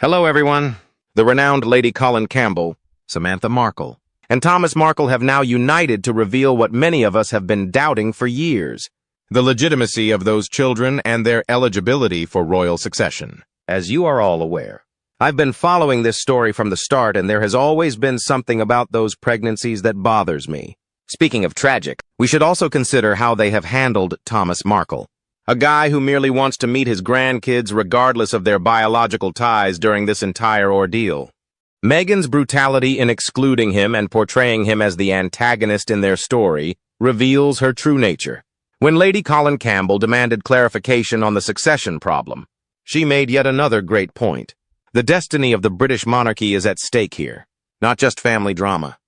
Hello, everyone. The renowned Lady Colin Campbell, Samantha Markle, and Thomas Markle have now united to reveal what many of us have been doubting for years: the legitimacy of those children and their eligibility for royal succession. As you are all aware, I've been following this story from the start, and there has always been something about those pregnancies that bothers me. Speaking of tragic, we should also consider how they have handled Thomas Markle, a guy who merely wants to meet his grandkids regardless of their biological ties during this entire ordeal. Meghan's brutality in excluding him and portraying him as the antagonist in their story reveals her true nature. When Lady Colin Campbell demanded clarification on the succession problem, she made yet another great point. The destiny of the British monarchy is at stake here, not just family drama.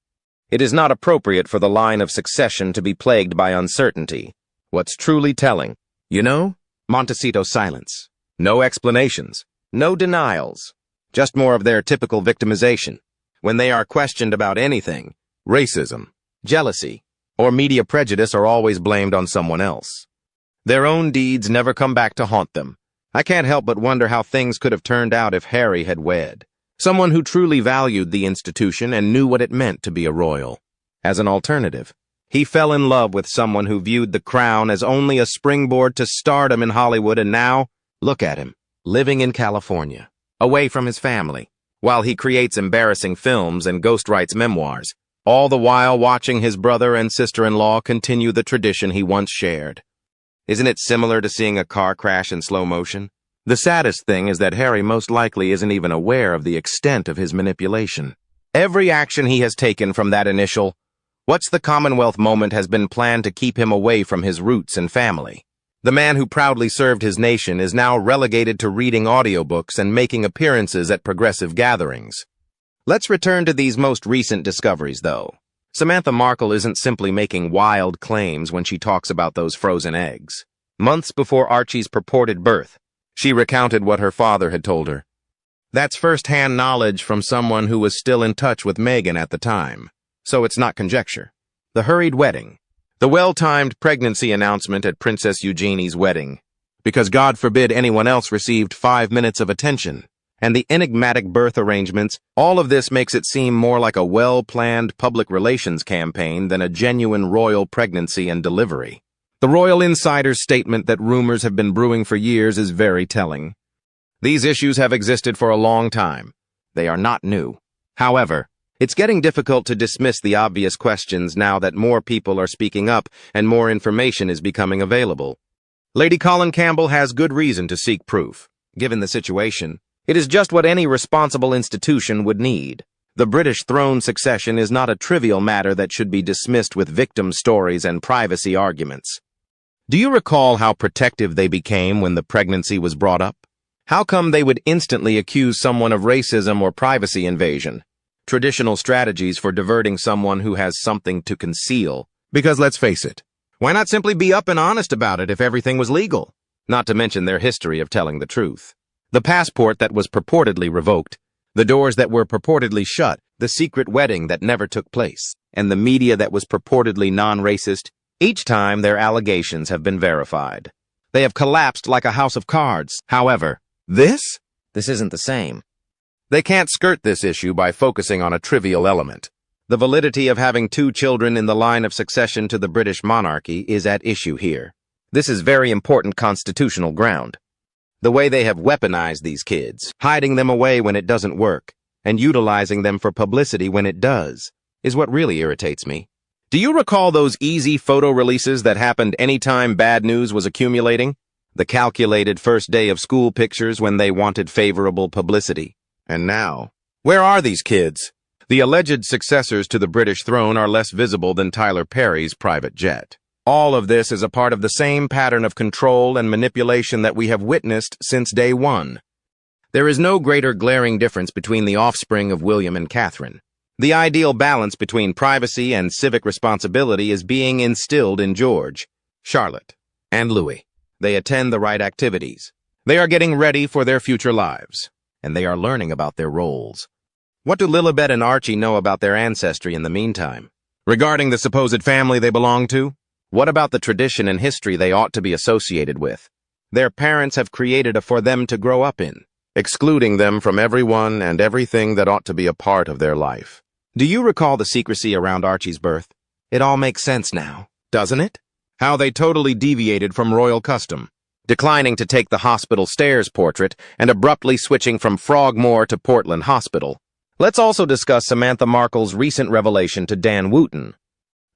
It is not appropriate for the line of succession to be plagued by uncertainty. What's truly telling, Montecito's silence. No explanations, no denials, just more of their typical victimization. When they are questioned about anything, racism, jealousy, or media prejudice are always blamed on someone else. Their own deeds never come back to haunt them. I can't help but wonder how things could have turned out if Harry had wed someone who truly valued the institution and knew what it meant to be a royal. As an alternative, he fell in love with someone who viewed the crown as only a springboard to stardom in Hollywood, and now, look at him, living in California, away from his family, while he creates embarrassing films and ghostwrites memoirs, all the while watching his brother and sister-in-law continue the tradition he once shared. Isn't it similar to seeing a car crash in slow motion? The saddest thing is that Harry most likely isn't even aware of the extent of his manipulation. Every action he has taken from that initial "What's the Commonwealth" moment has been planned to keep him away from his roots and family. The man who proudly served his nation is now relegated to reading audiobooks and making appearances at progressive gatherings. Let's return to these most recent discoveries, though. Samantha Markle isn't simply making wild claims when she talks about those frozen eggs. Months before Archie's purported birth, she recounted what her father had told her. That's first-hand knowledge from someone who was still in touch with Meghan at the time. So it's not conjecture. The hurried wedding, the well-timed pregnancy announcement at Princess Eugenie's wedding, because God forbid anyone else received 5 minutes of attention, and the enigmatic birth arrangements, all of this makes it seem more like a well-planned public relations campaign than a genuine royal pregnancy and delivery. The royal insider's statement that rumors have been brewing for years is very telling. These issues have existed for a long time. They are not new. However, it's getting difficult to dismiss the obvious questions now that more people are speaking up and more information is becoming available. Lady Colin Campbell has good reason to seek proof. Given the situation, it is just what any responsible institution would need. The British throne succession is not a trivial matter that should be dismissed with victim stories and privacy arguments. Do you recall how protective they became when the pregnancy was brought up? How come they would instantly accuse someone of racism or privacy invasion? Traditional strategies for diverting someone who has something to conceal. Because let's face it, why not simply be up and honest about it if everything was legal? Not to mention their history of telling the truth. The passport that was purportedly revoked, the doors that were purportedly shut, the secret wedding that never took place, and the media that was purportedly non-racist. Each time their allegations have been verified. They have collapsed like a house of cards. However, this isn't the same. They can't skirt this issue by focusing on a trivial element. The validity of having 2 children in the line of succession to the British monarchy is at issue here. This is very important constitutional ground. The way they have weaponized these kids, hiding them away when it doesn't work, and utilizing them for publicity when it does, is what really irritates me. Do you recall those easy photo releases that happened anytime bad news was accumulating? The calculated first day of school pictures when they wanted favorable publicity. And now, where are these kids? The alleged successors to the British throne are less visible than Tyler Perry's private jet. All of this is a part of the same pattern of control and manipulation that we have witnessed since day one. There is no greater glaring difference between the offspring of William and Catherine. The ideal balance between privacy and civic responsibility is being instilled in George, Charlotte, and Louis. They attend the right activities. They are getting ready for their future lives, and they are learning about their roles. What do Lilibet and Archie know about their ancestry in the meantime? Regarding the supposed family they belong to? What about the tradition and history they ought to be associated with? Their parents have created for them to grow up in. excluding them from everyone and everything that ought to be a part of their life. Do you recall the secrecy around Archie's birth? It all makes sense now, doesn't it? How they totally deviated from royal custom, declining to take the hospital stairs portrait and abruptly switching from Frogmore to Portland Hospital. Let's also discuss Samantha Markle's recent revelation to Dan Wooten.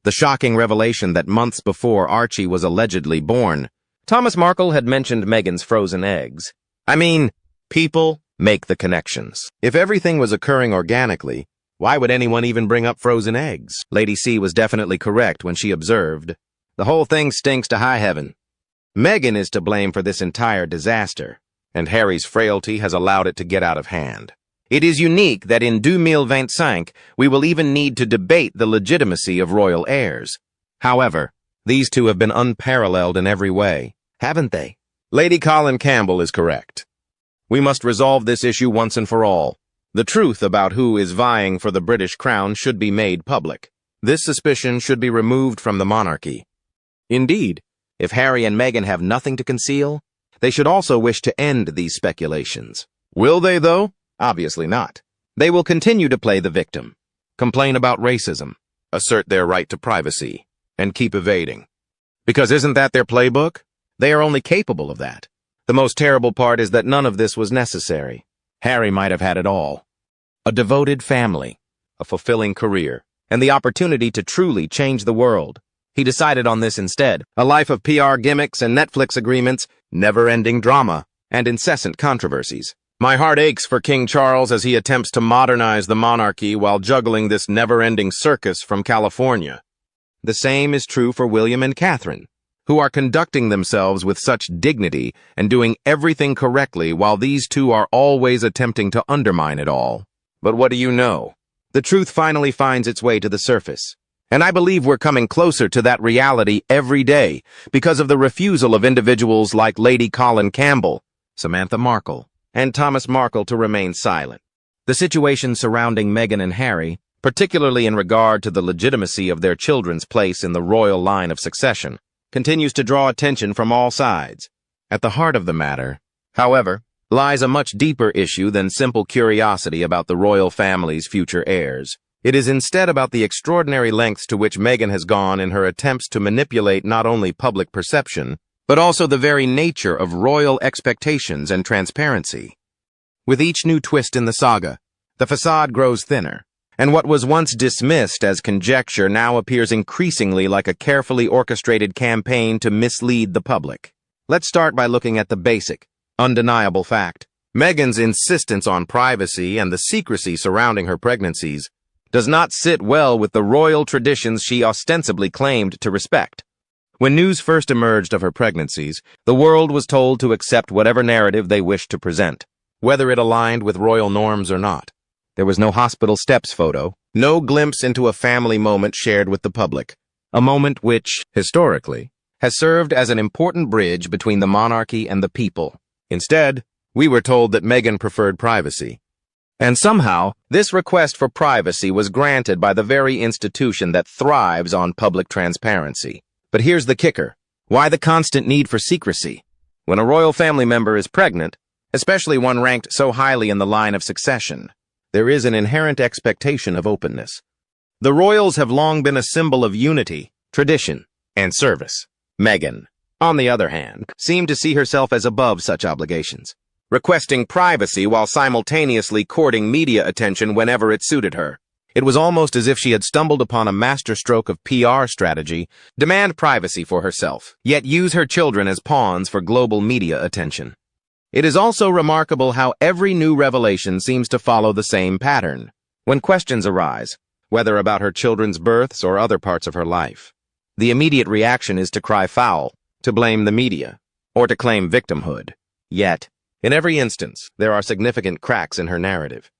The shocking revelation that months before Archie was allegedly born, Thomas Markle had mentioned Meghan's frozen eggs. I mean, people make the connections. If everything was occurring organically, why would anyone even bring up frozen eggs? Lady C was definitely correct when she observed, "The whole thing stinks to high heaven." Meghan is to blame for this entire disaster, and Harry's frailty has allowed it to get out of hand. It is unique that in 2025 we will even need to debate the legitimacy of royal heirs. However, these two have been unparalleled in every way, haven't they? Lady Colin Campbell is correct. We must resolve this issue once and for all. The truth about who is vying for the British crown should be made public. This suspicion should be removed from the monarchy. Indeed, if Harry and Meghan have nothing to conceal, they should also wish to end these speculations. Will they, though? Obviously not. They will continue to play the victim, complain about racism, assert their right to privacy, and keep evading. Because isn't that their playbook? They are only capable of that. The most terrible part is that none of this was necessary. Harry might have had it all. A devoted family, a fulfilling career, and the opportunity to truly change the world. He decided on this instead, a life of PR gimmicks and Netflix agreements, never-ending drama, and incessant controversies. My heart aches for King Charles as he attempts to modernize the monarchy while juggling this never-ending circus from California. The same is true for William and Catherine, who are conducting themselves with such dignity and doing everything correctly while these two are always attempting to undermine it all. But what do you know? The truth finally finds its way to the surface. And I believe we're coming closer to that reality every day because of the refusal of individuals like Lady Colin Campbell, Samantha Markle, and Thomas Markle to remain silent. The situation surrounding Meghan and Harry, particularly in regard to the legitimacy of their children's place in the royal line of succession, continues to draw attention from all sides. At the heart of the matter, however, lies a much deeper issue than simple curiosity about the royal family's future heirs. It is instead about the extraordinary lengths to which Meghan has gone in her attempts to manipulate not only public perception, but also the very nature of royal expectations and transparency. With each new twist in the saga, the facade grows thinner, and what was once dismissed as conjecture now appears increasingly like a carefully orchestrated campaign to mislead the public. Let's start by looking at the basic, undeniable fact. Meghan's insistence on privacy and the secrecy surrounding her pregnancies does not sit well with the royal traditions she ostensibly claimed to respect. When news first emerged of her pregnancies, the world was told to accept whatever narrative they wished to present, whether it aligned with royal norms or not. There was no hospital steps photo, no glimpse into a family moment shared with the public, a moment which, historically, has served as an important bridge between the monarchy and the people. Instead, we were told that Meghan preferred privacy. And somehow, this request for privacy was granted by the very institution that thrives on public transparency. But here's the kicker. Why the constant need for secrecy? When a royal family member is pregnant, especially one ranked so highly in the line of succession, there is an inherent expectation of openness. The royals have long been a symbol of unity, tradition, and service. Meghan, on the other hand, seemed to see herself as above such obligations, requesting privacy while simultaneously courting media attention whenever it suited her. It was almost as if she had stumbled upon a masterstroke of PR strategy: demand privacy for herself, yet use her children as pawns for global media attention. It is also remarkable how every new revelation seems to follow the same pattern. When questions arise, whether about her children's births or other parts of her life, the immediate reaction is to cry foul, to blame the media, or to claim victimhood. Yet, in every instance, there are significant cracks in her narrative.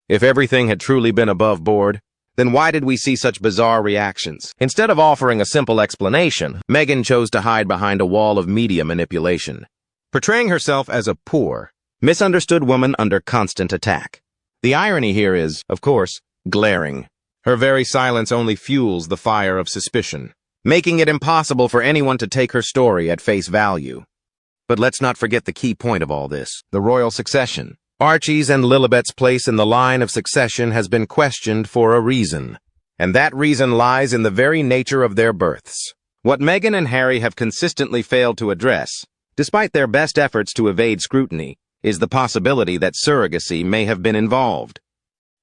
If everything had truly been above board, then why did we see such bizarre reactions? Instead of offering a simple explanation, Meghan chose to hide behind a wall of media manipulation, portraying herself as a poor, misunderstood woman under constant attack. The irony here is, of course, glaring. Her very silence only fuels the fire of suspicion, making it impossible for anyone to take her story at face value. But let's not forget the key point of all this: the royal succession. Archie's and Lilibet's place in the line of succession has been questioned for a reason, and that reason lies in the very nature of their births. What Meghan and Harry have consistently failed to address, despite their best efforts to evade scrutiny, is the possibility that surrogacy may have been involved.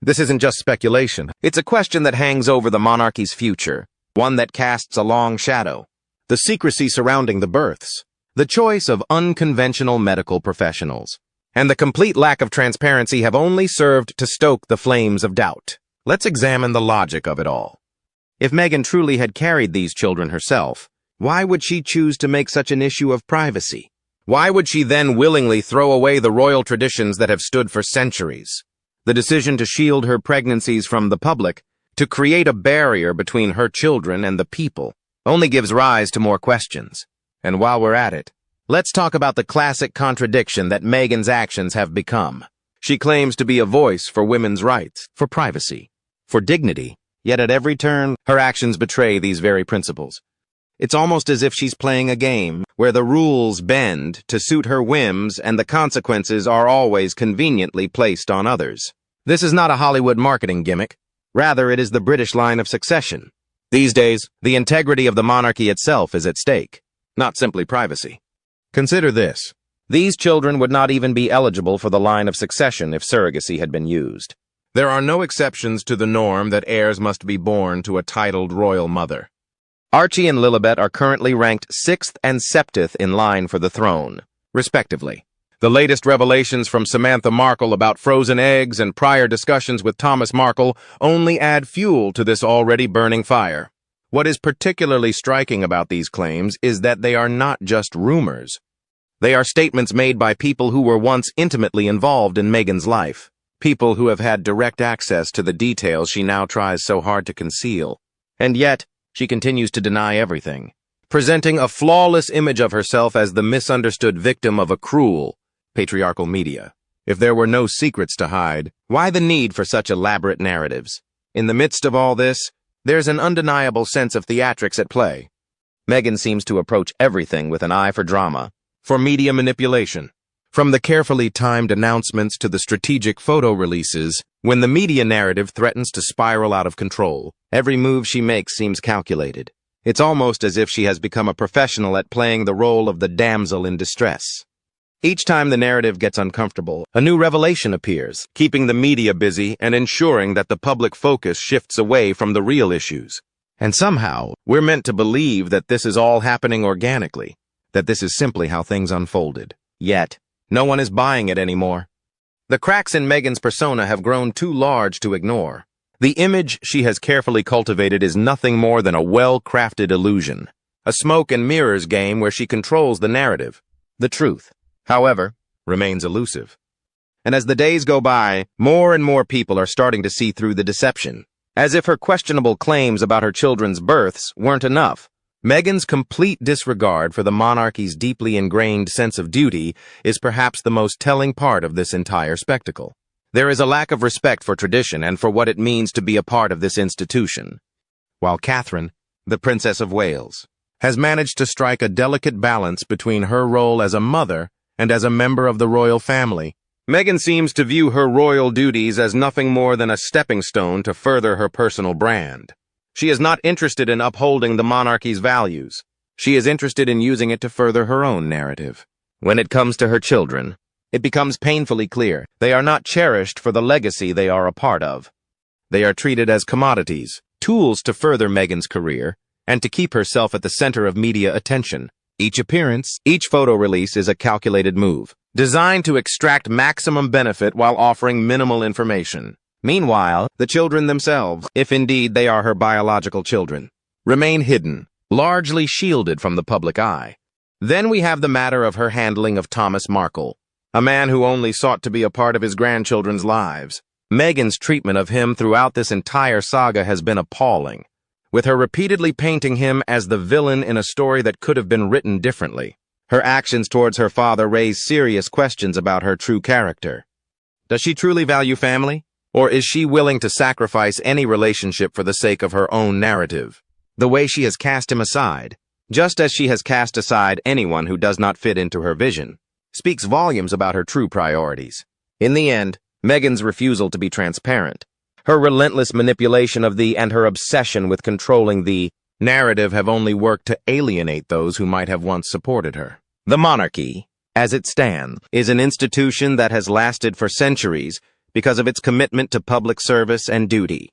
This isn't just speculation. It's a question that hangs over the monarchy's future, one that casts a long shadow. The secrecy surrounding the births, the choice of unconventional medical professionals, and the complete lack of transparency have only served to stoke the flames of doubt. Let's examine the logic of it all. If Meghan truly had carried these children herself, why would she choose to make such an issue of privacy? Why would she then willingly throw away the royal traditions that have stood for centuries? The decision to shield her pregnancies from the public, to create a barrier between her children and the people, only gives rise to more questions. And while we're at it, let's talk about the classic contradiction that Meghan's actions have become. She claims to be a voice for women's rights, for privacy, for dignity, yet at every turn, her actions betray these very principles. It's almost as if she's playing a game, where the rules bend to suit her whims and the consequences are always conveniently placed on others. This is not a Hollywood marketing gimmick. Rather, it is the British line of succession. These days, the integrity of the monarchy itself is at stake, not simply privacy. Consider this. These children would not even be eligible for the line of succession if surrogacy had been used. There are no exceptions to the norm that heirs must be born to a titled royal mother. Archie and Lilibet are currently ranked 6th and 7th in line for the throne, respectively. The latest revelations from Samantha Markle about frozen eggs and prior discussions with Thomas Markle only add fuel to this already burning fire. What is particularly striking about these claims is that they are not just rumors. They are statements made by people who were once intimately involved in Meghan's life, people who have had direct access to the details she now tries so hard to conceal. And yet, she continues to deny everything, presenting a flawless image of herself as the misunderstood victim of a cruel, patriarchal media. If there were no secrets to hide, why the need for such elaborate narratives? In the midst of all this, there's an undeniable sense of theatrics at play. Meghan seems to approach everything with an eye for drama, for media manipulation. From the carefully timed announcements to the strategic photo releases, when the media narrative threatens to spiral out of control, every move she makes seems calculated. It's almost as if she has become a professional at playing the role of the damsel in distress. Each time the narrative gets uncomfortable, a new revelation appears, keeping the media busy and ensuring that the public focus shifts away from the real issues. And somehow, we're meant to believe that this is all happening organically, that this is simply how things unfolded. Yet, no one is buying it anymore. The cracks in Meghan's persona have grown too large to ignore. The image she has carefully cultivated is nothing more than a well-crafted illusion, a smoke and mirrors game where she controls the narrative. The truth, however, remains elusive. And as the days go by, more and more people are starting to see through the deception. As if her questionable claims about her children's births weren't enough, Meghan's complete disregard for the monarchy's deeply ingrained sense of duty is perhaps the most telling part of this entire spectacle. There is a lack of respect for tradition and for what it means to be a part of this institution. While Catherine, the Princess of Wales, has managed to strike a delicate balance between her role as a mother and as a member of the royal family, Meghan seems to view her royal duties as nothing more than a stepping stone to further her personal brand. She is not interested in upholding the monarchy's values. She is interested in using it to further her own narrative. When it comes to her children, it becomes painfully clear they are not cherished for the legacy they are a part of. They are treated as commodities, tools to further Meghan's career, and to keep herself at the center of media attention. Each appearance, each photo release is a calculated move, designed to extract maximum benefit while offering minimal information. Meanwhile, the children themselves, if indeed they are her biological children, remain hidden, largely shielded from the public eye. Then we have the matter of her handling of Thomas Markle, a man who only sought to be a part of his grandchildren's lives. Meghan's treatment of him throughout this entire saga has been appalling, with her repeatedly painting him as the villain in a story that could have been written differently. Her actions towards her father raise serious questions about her true character. Does she truly value family? Or is she willing to sacrifice any relationship for the sake of her own narrative? The way she has cast him aside, just as she has cast aside anyone who does not fit into her vision, speaks volumes about her true priorities. In the end, Meghan's refusal to be transparent, her relentless manipulation of and her obsession with controlling the narrative have only worked to alienate those who might have once supported her. The monarchy, as it stands, is an institution that has lasted for centuries because of its commitment to public service and duty.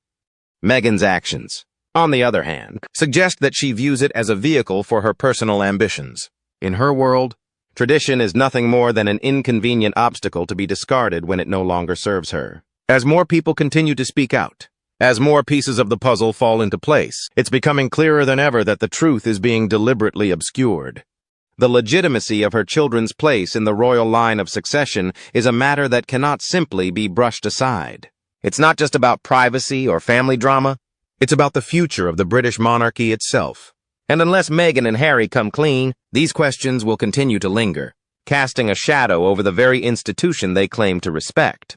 Meghan's actions, on the other hand, suggest that she views it as a vehicle for her personal ambitions. In her world, tradition is nothing more than an inconvenient obstacle to be discarded when it no longer serves her. As more people continue to speak out, as more pieces of the puzzle fall into place, it's becoming clearer than ever that the truth is being deliberately obscured. The legitimacy of her children's place in the royal line of succession is a matter that cannot simply be brushed aside. It's not just about privacy or family drama, it's about the future of the British monarchy itself. And unless Meghan and Harry come clean, these questions will continue to linger, casting a shadow over the very institution they claim to respect.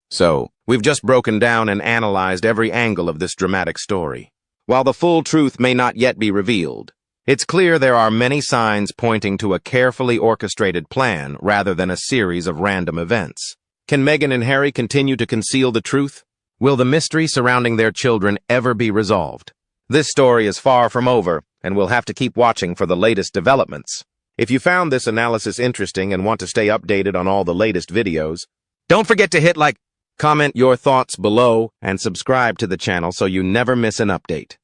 So, we've just broken down and analyzed every angle of this dramatic story. While the full truth may not yet be revealed, it's clear there are many signs pointing to a carefully orchestrated plan rather than a series of random events. Can Meghan and Harry continue to conceal the truth? Will the mystery surrounding their children ever be resolved? This story is far from over, and we'll have to keep watching for the latest developments. If you found this analysis interesting and want to stay updated on all the latest videos, don't forget to hit like, comment your thoughts below, and subscribe to the channel so you never miss an update.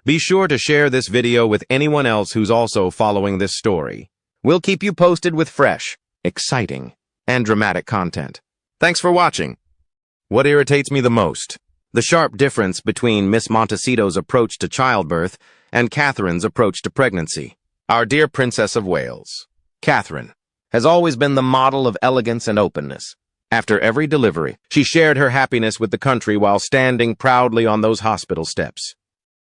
Be sure to share this video with anyone else who's also following this story. We'll keep you posted with fresh, exciting, and dramatic content. Thanks for watching. What irritates me the most? The sharp difference between Miss Montecito's approach to childbirth and Catherine's approach to pregnancy. Our dear Princess of Wales, Catherine, has always been the model of elegance and openness. After every delivery, she shared her happiness with the country while standing proudly on those hospital steps.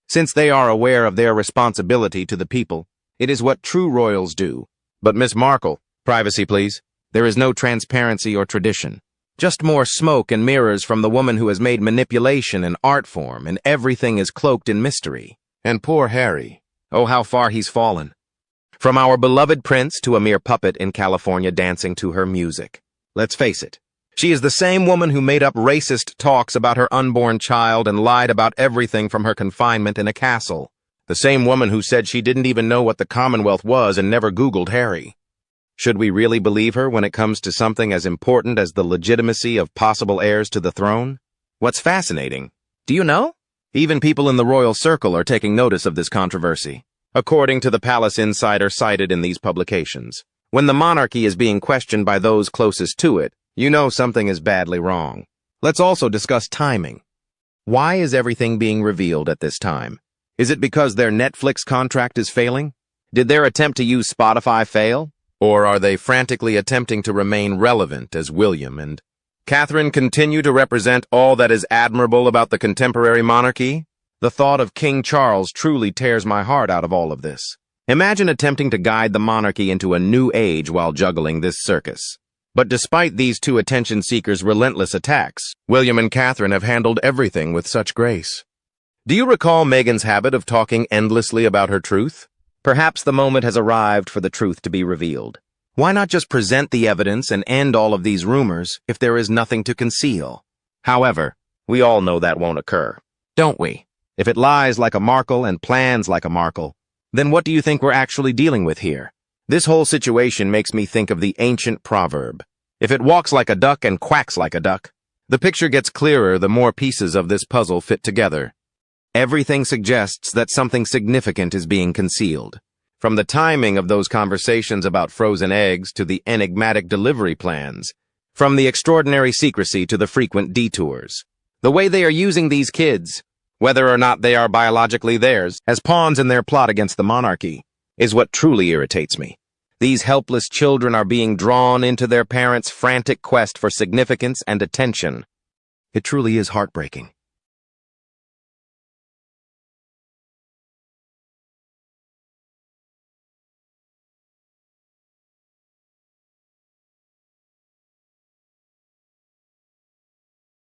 Since they are aware of their responsibility to the people, it is what true royals do. But Miss Markle, privacy please, there is no transparency or tradition. Just more smoke and mirrors from the woman who has made manipulation an art form, and everything is cloaked in mystery. And poor Harry, oh how far he's fallen. From our beloved prince to a mere puppet in California dancing to her music. Let's face it, she is the same woman who made up racist talks about her unborn child and lied about everything from her confinement in a castle. The same woman who said she didn't even know what the Commonwealth was and never Googled Harry. Should we really believe her when it comes to something as important as the legitimacy of possible heirs to the throne? What's fascinating, do you know? Even people in the royal circle are taking notice of this controversy, according to the palace insider cited in these publications. When the monarchy is being questioned by those closest to it, you know something is badly wrong. Let's also discuss timing. Why is everything being revealed at this time? Is it because their Netflix contract is failing? Did their attempt to use Spotify fail? Or are they frantically attempting to remain relevant as William and Catherine continue to represent all that is admirable about the contemporary monarchy? The thought of King Charles truly tears my heart out of all of this. Imagine attempting to guide the monarchy into a new age while juggling this circus. But despite these two attention seekers' relentless attacks, William and Catherine have handled everything with such grace. Do you recall Meghan's habit of talking endlessly about her truth? Perhaps the moment has arrived for the truth to be revealed. Why not just present the evidence and end all of these rumors if there is nothing to conceal? However, we all know that won't occur, don't we? If it lies like a Markle and plans like a Markle, then what do you think we're actually dealing with here? This whole situation makes me think of the ancient proverb, if it walks like a duck and quacks like a duck. The picture gets clearer the more pieces of this puzzle fit together. Everything suggests that something significant is being concealed. From the timing of those conversations about frozen eggs to the enigmatic delivery plans, from the extraordinary secrecy to the frequent detours. The way they are using these kids, whether or not they are biologically theirs, as pawns in their plot against the monarchy, is what truly irritates me. These helpless children are being drawn into their parents' frantic quest for significance and attention. It truly is heartbreaking.